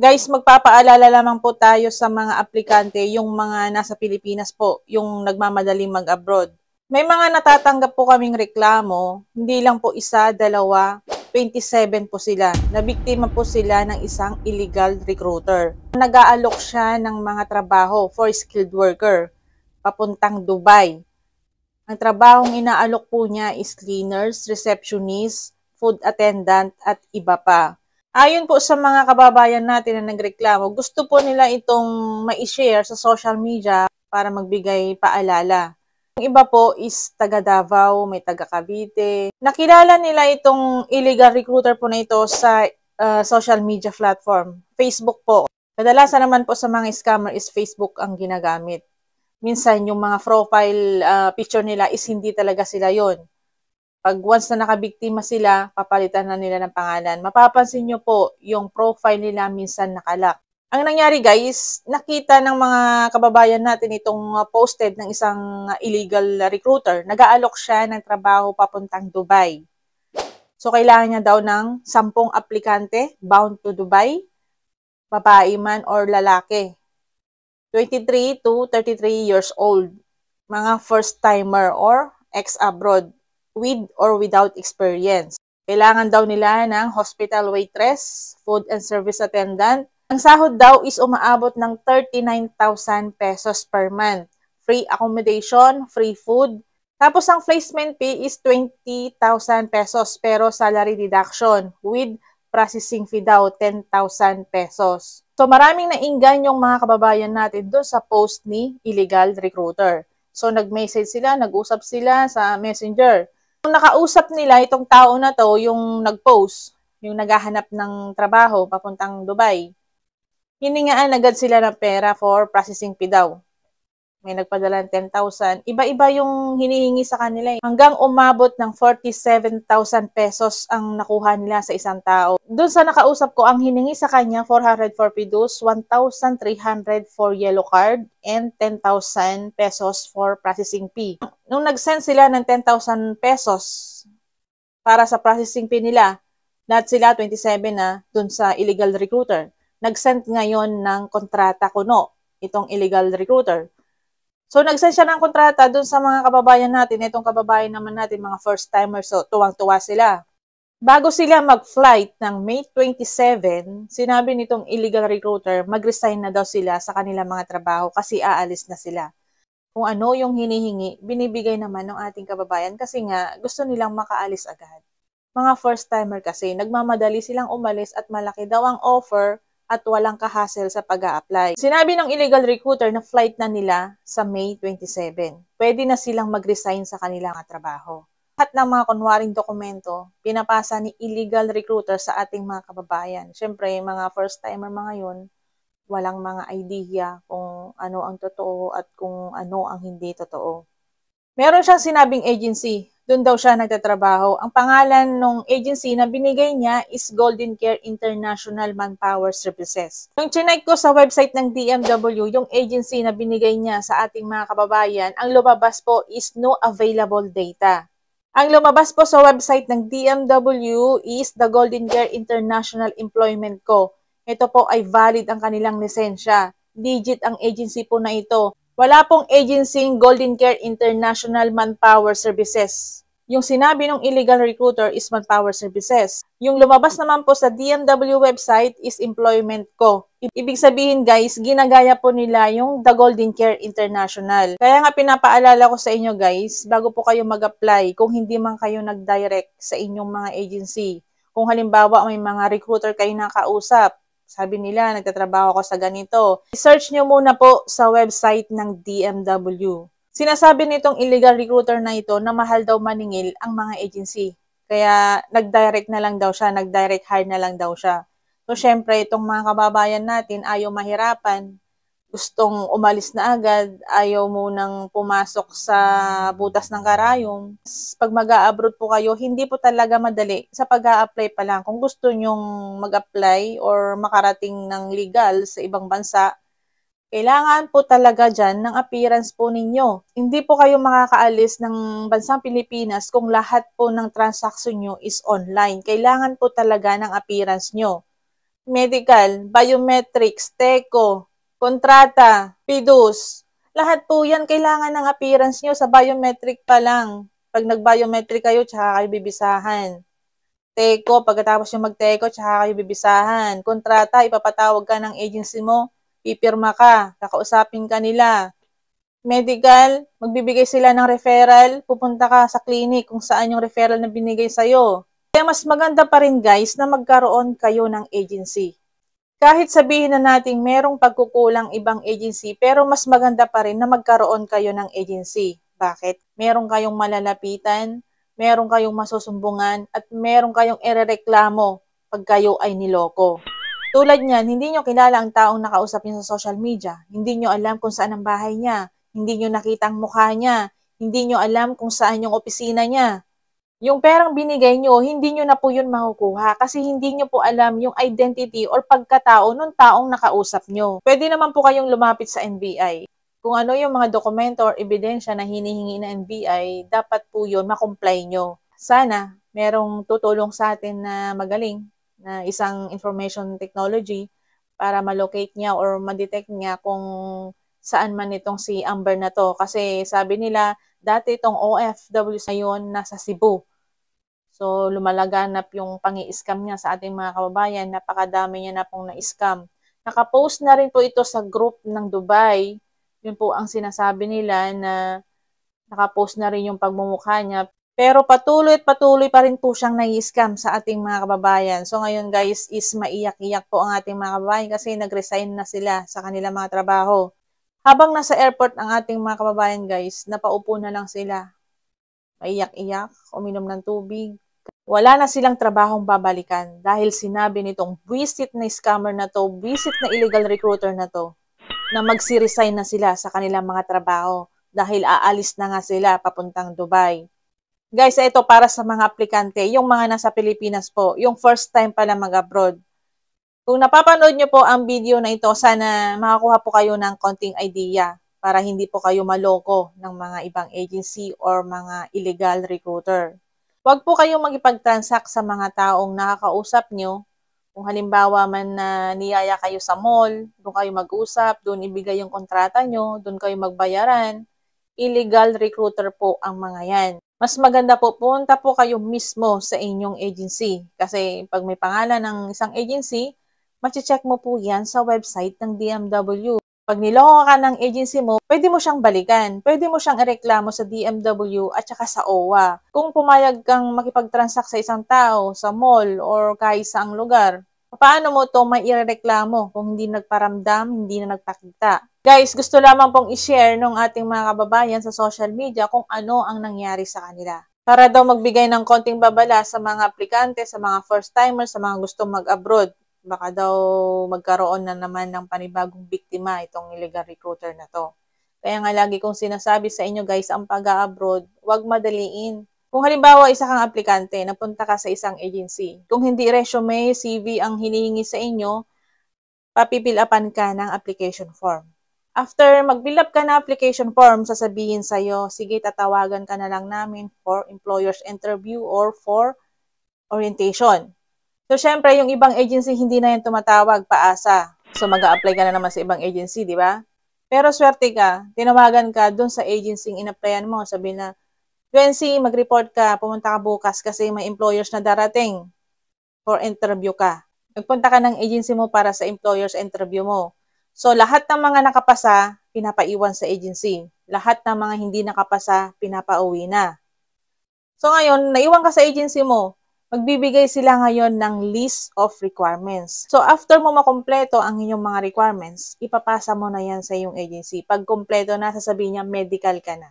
Guys, magpapaalala lamang po tayo sa mga aplikante, yung mga nasa Pilipinas po, yung nagmamadaling mag-abroad. May mga natatanggap po kaming reklamo, hindi lang po isa, dalawa, 27 po sila. Nabiktima po sila ng isang illegal recruiter. Nag-aalok siya ng mga trabaho for skilled worker, papuntang Dubai. Ang trabahong inaalok po niya is cleaners, receptionist, food attendant at iba pa. Ayon po sa mga kababayan natin na nagreklamo, gusto po nila itong ma-share sa social media para magbigay paalala. Yung iba po is taga Davao, may taga Cavite. Nakilala nila itong illegal recruiter po na ito sa social media platform. Facebook po. Kadalasan naman po sa mga scammer is Facebook ang ginagamit. Minsan yung mga profile picture nila is hindi talaga sila yon. Pag once na nakabiktima sila, papalitan na nila ng pangalan. Mapapansin nyo po, yung profile nila minsan nakalock. Ang nangyari guys, nakita ng mga kababayan natin itong posted ng isang illegal recruiter. Nag-aalok siya ng trabaho papuntang Dubai. So kailangan niya daw ng 10 aplikante bound to Dubai, babae man or lalaki. 23 to 33 years old. Mga first-timer or ex-abroad, with or without experience. Kailangan daw nila ng hospital waitress, food and service attendant. Ang sahod daw is umaabot ng 39,000 pesos per month. Free accommodation, free food. Tapos ang placement fee is 20,000 pesos pero salary deduction with processing fee daw 10,000 pesos. So maraming nainggan yung mga kababayan natin doon sa post ni illegal recruiter. So nag-message sila, nag-usap sila sa Messenger. Kung nakausap nila itong tao na to, yung nag-post, yung naghahanap ng trabaho papuntang Dubai, hiningaan agad sila ng pera for processing fee daw. May nagpadala ng 10,000. Iba-iba yung hinihingi sa kanila. Hanggang umabot ng 47,000 pesos ang nakuha nila sa isang tao. Doon sa nakausap ko, ang hiningi sa kanya, 400 for PDUs, 1,300 for yellow card, and 10,000 pesos for processing fee. Nung nag-send sila ng 10,000 pesos para sa processing fee nila, lahat sila 27 na doon sa illegal recruiter. Nag-send ngayon ng kontrata kuno, itong illegal recruiter. So, nag-send siya ng kontrata dun sa mga kababayan natin. Itong kababayan naman natin, mga first-timers, so tuwang-tuwa sila. Bago sila mag-flight ng May 27, sinabi nitong illegal recruiter, mag-resign na daw sila sa kanilang mga trabaho kasi aalis na sila. Kung ano yung hinihingi, binibigay naman ng ating kababayan kasi nga gusto nilang makaalis agad. Mga first-timer kasi, nagmamadali silang umalis at malaki daw ang offer at walang kahasel sa pag-a-apply. Sinabi ng illegal recruiter na flight na nila sa May 27. Pwede na silang mag-resign sa kanilang trabaho. Lahat ng mga kunwaring dokumento, pinapasa ni illegal recruiter sa ating mga kababayan. Siyempre, mga first-timer mga yun, walang mga idea kung ano ang totoo at kung ano ang hindi totoo. Meron siyang sinabing agency. Doon daw siya nagtatrabaho. Ang pangalan ng agency na binigay niya is Golden Care International Manpower Services. Nung chinek ko sa website ng DMW, yung agency na binigay niya sa ating mga kababayan, ang lumabas po is no available data. Ang lumabas po sa website ng DMW is the Golden Care International Employment Co. Ito po ay valid ang kanilang lisensya. Digit ang agency po na ito. Wala pong agency Golden Care International Manpower Services. Yung sinabi ng illegal recruiter is Manpower Services. Yung lumabas naman po sa DMW website is Employment Co. Ibig sabihin guys, ginagaya po nila yung The Golden Care International. Kaya nga pinapaalala ko sa inyo guys, bago po kayo mag-apply, kung hindi man kayo nag-direct sa inyong mga agency, kung halimbawa may mga recruiter kayo nakausap, sabi nila, nagtatrabaho ako sa ganito. I-search nyo muna po sa website ng DMW. Sinasabi nitong illegal recruiter na ito na mahal daw maningil ang mga agency. Kaya nag-direct na lang daw siya, nag-direct hire na lang daw siya. So, syempre, itong mga kababayan natin ayaw mahirapan. Gustong umalis na agad, ayaw munang pumasok sa butas ng karayom. Pag mag-a-abroad po kayo, hindi po talaga madali sa pag-a-apply pa lang. Kung gusto nyong mag-apply or makarating ng legal sa ibang bansa, kailangan po talaga dyan ng appearance po ninyo. Hindi po kayo makakaalis ng bansang Pilipinas kung lahat po ng transaction nyo is online. Kailangan po talaga ng appearance nyo. medical, biometrics, TECO, kontrata, PIDUS. Lahat po yan kailangan ng appearance nyo sa biometric pa lang. Pag nag-biometric kayo, tsaka kayo bibisahan. TECO, pagkatapos yung mag-TECO, tsaka kayo bibisahan. Kontrata, ipapatawag ka ng agency mo, pipirma ka, kakausapin ka nila. Medical, magbibigay sila ng referral, pupunta ka sa clinic kung saan yung referral na binigay sa'yo. Kaya mas maganda pa rin guys na magkaroon kayo ng agency. Kahit sabihin na natin merong pagkukulang ibang agency, pero mas maganda pa rin na magkaroon kayo ng agency. Bakit? Meron kayong malalapitan, meron kayong masusumbungan, at meron kayong irereklamo pag kayo ay niloko. Tulad niyan, hindi nyo kilala ang taong nakausap niyo sa social media. Hindi nyo alam kung saan ang bahay niya. Hindi nyo nakita ang mukha niya. Hindi nyo alam kung saan yung opisina niya. Yung perang binigay nyo, hindi nyo na po yun makukuha kasi hindi nyo po alam yung identity or pagkatao ng taong nakausap nyo. Pwede naman po kayong lumapit sa NBI. Kung ano yung mga dokumento or ebidensya na hinihingi ng NBI, dapat po yun makomply nyo. Sana merong tutulong sa atin na magaling na isang information technology para malocate niya or ma-detect niya kung saan man itong si Amber na to. Kasi sabi nila, dati itong OFW sa yon nasa Cebu. So, lumalaganap yung pangi-scam niya sa ating mga kababayan. Napakadami niya na pong na-scam. Nakapost na rin po ito sa group ng Dubai. Yun po ang sinasabi nila na nakapost na rin yung pagmumukha niya. Pero patuloy at patuloy pa rin po siyang nai-scam sa ating mga kababayan. So ngayon guys is maiyak-iyak po ang ating mga kababayan kasi nag-resign na sila sa kanilang mga trabaho. Habang nasa airport ang ating mga kababayan guys, napaupo na lang sila. Maiyak-iyak, uminom ng tubig. Wala na silang trabahong babalikan dahil sinabi nitong buwisit na scammer na to, buwisit na illegal recruiter na to, na magsi-resign na sila sa kanilang mga trabaho dahil aalis na nga sila papuntang Dubai. Guys, ito para sa mga aplikante, yung mga nasa Pilipinas po, yung first time pala mag-abroad. Kung napapanood nyo po ang video na ito, sana makakuha po kayo ng konting idea para hindi po kayo maloko ng mga ibang agency or mga illegal recruiter. Huwag po kayong magipag-transact sa mga taong nakakausap nyo. Kung halimbawa man na niyaya kayo sa mall, doon kayo mag-usap, doon ibigay yung kontrata nyo, doon kayo magbayaran. Illegal recruiter po ang mga yan. Mas maganda po, punta po kayo mismo sa inyong agency. Kasi pag may pangalan ng isang agency, machi-check mo po yan sa website ng DMW. Pag niloko ka ng agency mo, pwede mo siyang balikan. Pwede mo siyang ireklamo sa DMW at saka sa OWA. Kung pumayag kang makipag-transact sa isang tao, sa mall, or kahit saang lugar, paano mo ito may ireklamo kung hindi nagparamdam, hindi na nagpakita? Guys, gusto lamang pong i-share ng ating mga kababayan sa social media kung ano ang nangyari sa kanila. Para daw magbigay ng konting babala sa mga aplikante, sa mga first-timers, sa mga gustong mag-abroad. Baka daw magkaroon na naman ng panibagong biktima itong illegal recruiter na to. Kaya nga lagi kong sinasabi sa inyo guys, ang pag-abroad, huwag madaliin. Kung halimbawa isa kang aplikante, napunta ka sa isang agency. Kung hindi resume, CV ang hinihingi sa inyo, papipilapan ka ng application form. After mag-fill up ka na application form, sasabihin sa'yo, sige, tatawagan ka na lang namin for employer's interview or for orientation. So, syempre, yung ibang agency, hindi na yan tumatawag, paasa. So, mag-a-apply ka na naman sa ibang agency, di ba? Pero swerte ka, tinawagan ka dun sa agency in-applyan mo. Sabi na, UNC, mag-report ka, pumunta ka bukas kasi may employers na darating for interview ka. Nagpunta ka ng agency mo para sa employer's interview mo. So, lahat ng mga nakapasa, pinapaiwan sa agency. Lahat ng mga hindi nakapasa, pinapauwi na. So, ngayon, naiwan ka sa agency mo, magbibigay sila ngayon ng list of requirements. So, after mo makompleto ang inyong mga requirements, ipapasa mo na yan sa iyong agency. Pag kompleto na, sasabihin niya, medical ka na.